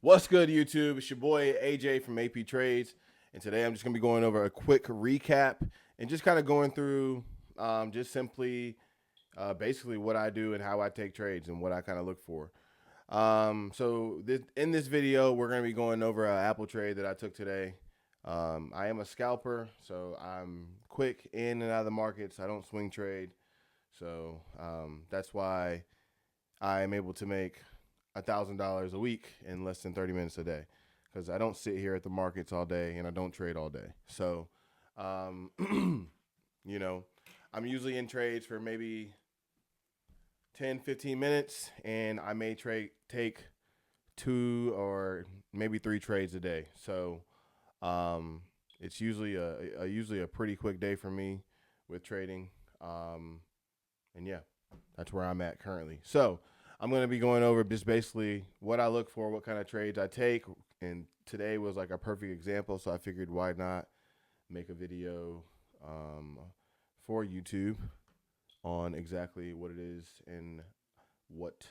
What's good, YouTube? It's your boy AJ from AP Trades, and today I'm just gonna be going over a quick recap and just kind of going through just simply basically what I do and how I take trades and what I kind of look for. In this video, we're gonna be going over an Apple trade that I took today. I am a scalper, so I'm quick in and out of the markets. I don't swing trade, so that's why I am able to make $1,000 a week in less than 30 minutes a day, because I don't sit here at the markets all day and I don't trade all day. So, um, you know, I'm usually in trades for maybe 10, 15 minutes, and I may take 2 or maybe 3 trades a day. So, it's usually a pretty quick day for me with trading. And yeah, that's where I'm at currently. So I'm going to be going over just basically what I look for, what kind of trades I take. And today was like a perfect example. So I figured why not make a video for YouTube on exactly what it is and what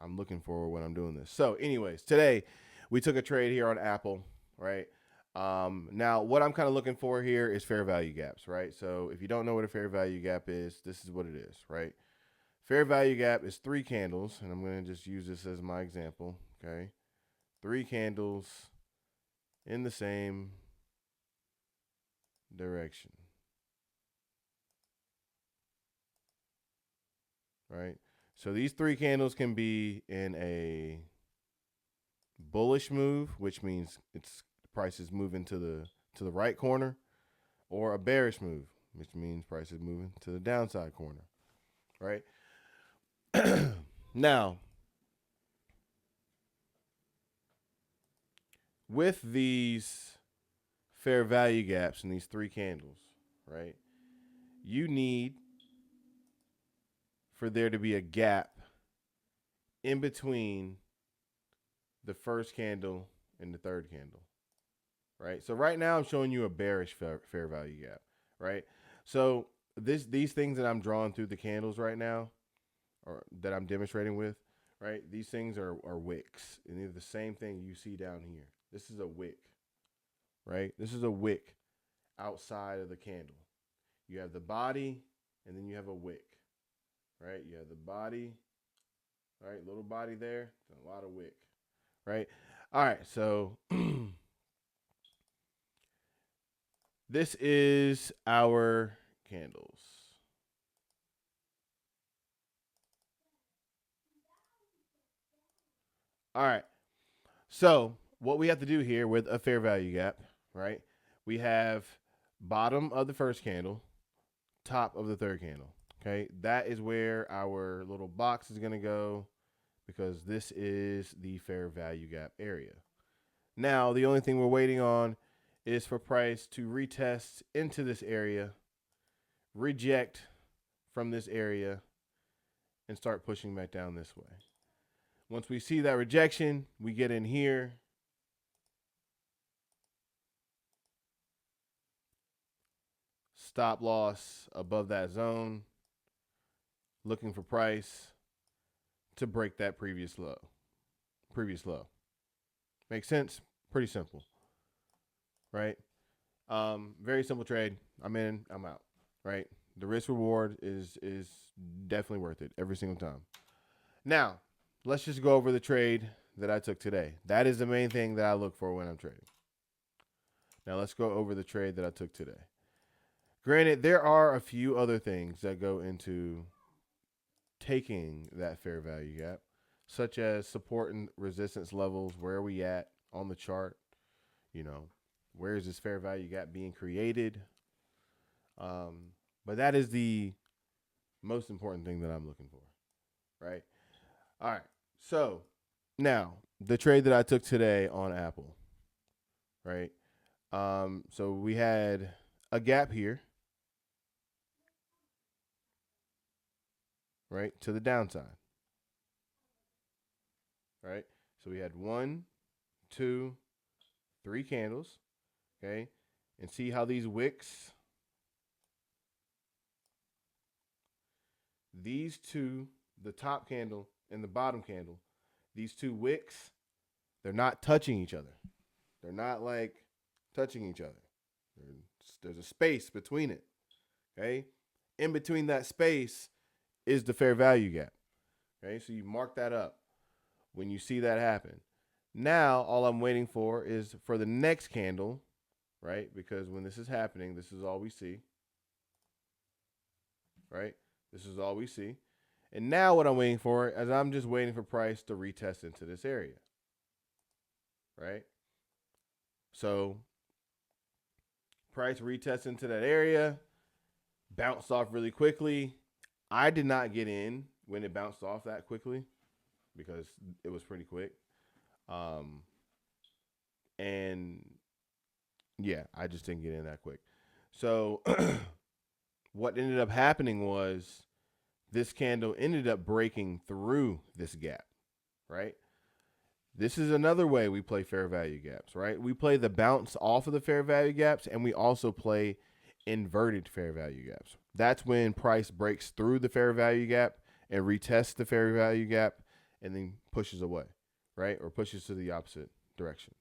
I'm looking for when I'm doing this. So anyways, today we took a trade here on Apple, right? Now what I'm kind of looking for here is fair value gaps, right? So if you don't know what a fair value gap is, this is what it is, right? Fair value gap is 3 candles, and I'm going to just use this as my example, okay? 3 candles in the same direction, right? So these 3 candles can be in a bullish move, which means its price is moving to the right corner, or a bearish move, which means price is moving to the downside corner, right? Now, with these fair value gaps in these 3 candles, right? You need for there to be a gap in between the first candle and the third candle, right? So right now I'm showing you a bearish fair value gap, right? So these things that I'm drawing through the candles right now, or that I'm demonstrating with, right? These things are wicks, and they're the same thing you see down here. This is a wick, right? This is a wick outside of the candle. You have the body, and then you have a wick, right? You have the body, right? Little body there, a lot of wick, right? All right, so this is our candles. All right, so what we have to do here with a fair value gap, right? We have bottom of the first candle, top of the third candle. Okay, that is where our little box is going to go, because this is the fair value gap area. Now, the only thing we're waiting on is for price to retest into this area, reject from this area, and start pushing back down this way. Once we see that rejection, we get in here. Stop loss above that zone, looking for price to break that previous low. Makes sense? Pretty simple, right? Very simple trade. I'm in, I'm out, right? The risk reward is definitely worth it every single time. Now, let's just go over the trade that I took today. That is the main thing that I look for when I'm trading. Now, let's go over the trade that I took today. Granted, there are a few other things that go into taking that fair value gap, such as support and resistance levels. Where are we at on the chart? You know, where is this fair value gap being created? But that is the most important thing that I'm looking for, right? All right. So now the trade that I took today on Apple, right? So we had a gap here, right, to the downside, right? So we had 1, 2, 3 candles, okay? And see how these wicks, these two, the top candle and the bottom candle, these 2 wicks, They're not touching each other. They're not like touching each other. There's a space between it. Okay. In between that space is the fair value gap. Okay. So you mark that up when you see that happen. Now, all I'm waiting for is for the next candle, right? Because when this is happening, this is all we see, right? This is all we see. And now what I'm waiting for is I'm just waiting for price to retest into this area, right? So price retests into that area, bounced off really quickly. I did not get in when it bounced off that quickly because it was pretty quick. And yeah, I just didn't get in that quick. So what ended up happening was this candle ended up breaking through this gap, right? This is another way we play fair value gaps, right? We play the bounce off of the fair value gaps, and we also play inverted fair value gaps. That's when price breaks through the fair value gap and retests the fair value gap and then pushes away, right? Or pushes to the opposite direction.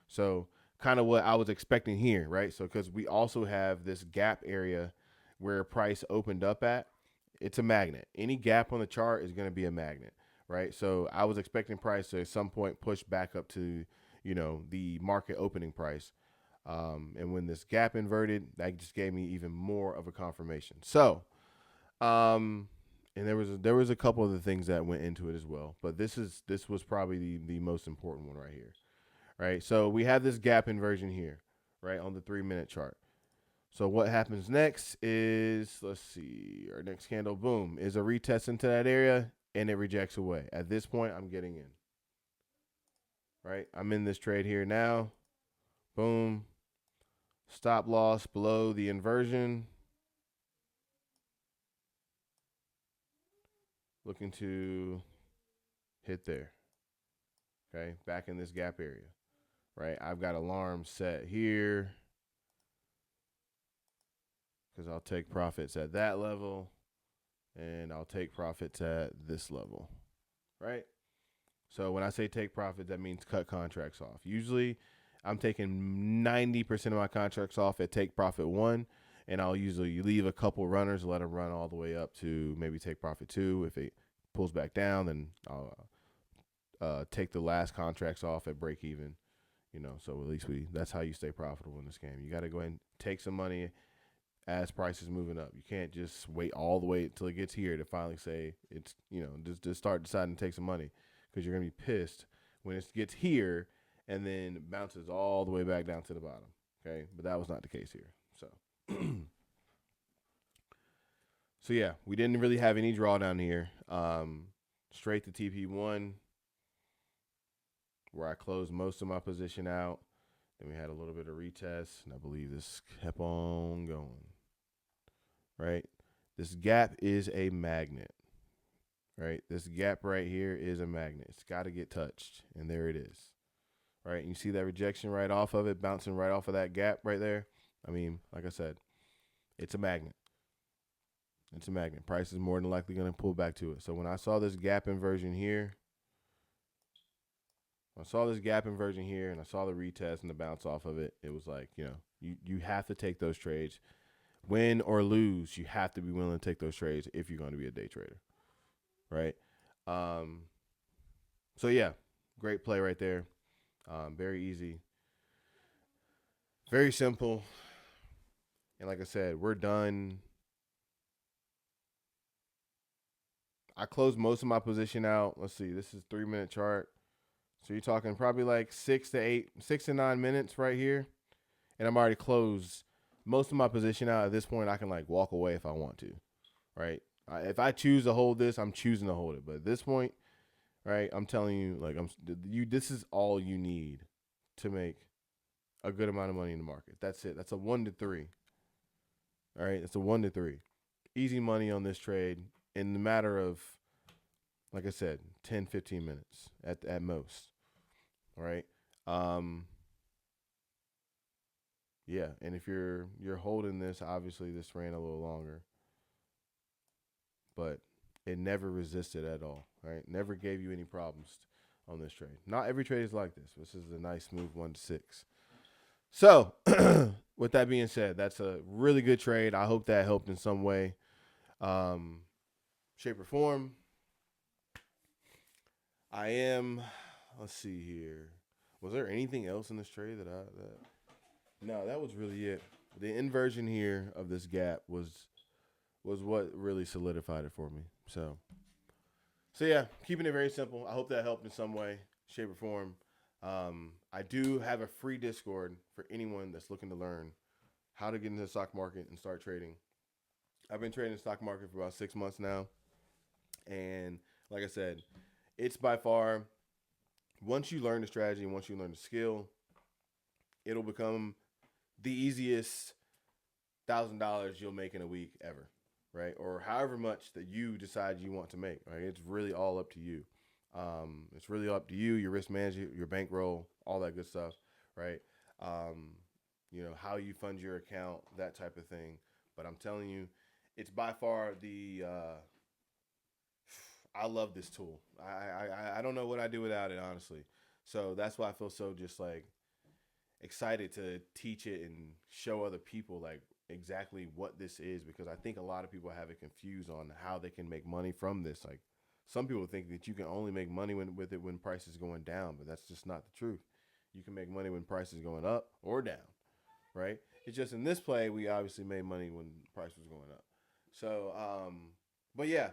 So kind of what I was expecting here, right? So because we also have this gap area where price opened up at, it's a magnet. Any gap on the chart is going to be a magnet, right? So I was expecting price to at some point push back up to, the market opening price. And when this gap inverted, that just gave me even more of a confirmation. So, and there was a couple of the things that went into it as well, but this was probably the most important one right here, right? So we have this gap inversion here, right, on the 3-minute chart. So what happens next is, let's see, our next candle, boom, is a retest into that area, and it rejects away. At this point, I'm getting in, right? I'm in this trade here now. Boom. Stop loss below the inversion. Looking to hit there. Okay, back in this gap area, right? I've got alarms set here because I'll take profits at that level and I'll take profits at this level, right? So when I say take profits, that means cut contracts off. Usually I'm taking 90% of my contracts off at take profit 1, and I'll usually leave a couple runners, let them run all the way up to maybe take profit 2. If it pulls back down, then I'll take the last contracts off at break even. So at least that's how you stay profitable in this game. You got to go ahead and take some money as price is moving up. You can't just wait all the way until it gets here to finally say it's, just start deciding to take some money, because you're going to be pissed when it gets here and then bounces all the way back down to the bottom. Okay. But that was not the case here. So, so yeah, we didn't really have any drawdown here. Straight to TP1, where I closed most of my position out. Then we had a little bit of retest, and I believe this kept on going, right? This gap is a magnet, right? This gap right here is a magnet. It's got to get touched, and there it is, right? And you see that rejection right off of it, bouncing right off of that gap right there. I mean, like I said, it's a magnet. It's a magnet. Price is more than likely going to pull back to it. So when I saw this gap inversion here, and I saw the retest and the bounce off of it, it was like, you have to take those trades. Win or lose, you have to be willing to take those trades if you're going to be a day trader, right? So, yeah, great play right there. Very easy. Very simple. And like I said, we're done. I closed most of my position out. Let's see, this is 3-minute chart. So you're talking probably like 6 to 9 minutes right here. And I'm already closed most of my position out. At this point, I can like walk away if I want to, right? If I choose to hold this, I'm choosing to hold it. But at this point, right, I'm telling you, like, this is all you need to make a good amount of money in the market. That's it. That's a 1 to 3. All right, it's a 1 to 3. Easy money on this trade in the matter of, like I said, 10, 15 minutes at most. All right. Yeah, and if you're holding this, obviously this ran a little longer, but it never resisted at all, right? Never gave you any problems on this trade. Not every trade is like this. This is a nice smooth 1 to 6. So, with that being said, that's a really good trade. I hope that helped in some way, shape, or form. Let's see here. Was there anything else in this trade No, that was really it. The inversion here of this gap was what really solidified it for me. So yeah, keeping it very simple. I hope that helped in some way, shape, or form. I do have a free Discord for anyone that's looking to learn how to get into the stock market and start trading. I've been trading the stock market for about 6 months now. And like I said, it's by far, once you learn the strategy and once you learn the skill, it'll become the easiest $1,000 you'll make in a week ever, right? Or however much that you decide you want to make, right? It's really all up to you. It's really up to you, your risk management, your bankroll, all that good stuff, right? How you fund your account, that type of thing. But I'm telling you, it's by far I love this tool. I don't know what I'd do without it, honestly. So that's why I feel so just like excited to teach it and show other people like exactly what this is, because I think a lot of people have it confused on how they can make money from this. Like, some people think that you can only make money with it when price is going down, but that's just not the truth. You can make money when price is going up or down, right? It's just in this play, we obviously made money when price was going up. So, but yeah,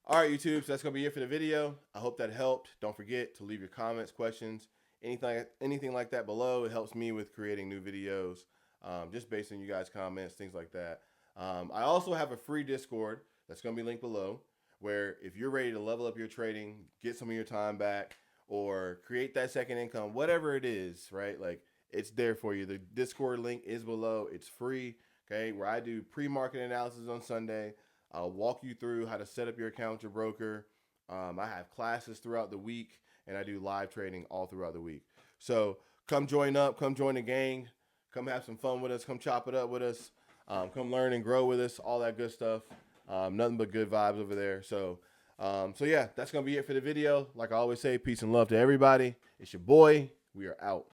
All right, YouTube, so that's going to be it for the video. I hope that helped. Don't forget to leave your comments, questions, anything like that below. It helps me with creating new videos, just based on you guys' comments, things like that. I also have a free Discord that's going to be linked below, where if you're ready to level up your trading, get some of your time back, or create that second income, whatever it is, right? Like, it's there for you. The Discord link is below. It's free, okay? Where I do pre-market analysis on Sunday. I'll walk you through how to set up your account with your broker. I have classes throughout the week, and I do live trading all throughout the week. So come join up. Come join the gang. Come have some fun with us. Come chop it up with us. Come learn and grow with us. All that good stuff. Nothing but good vibes over there. So yeah, that's going to be it for the video. Like I always say, peace and love to everybody. It's your boy. We are out.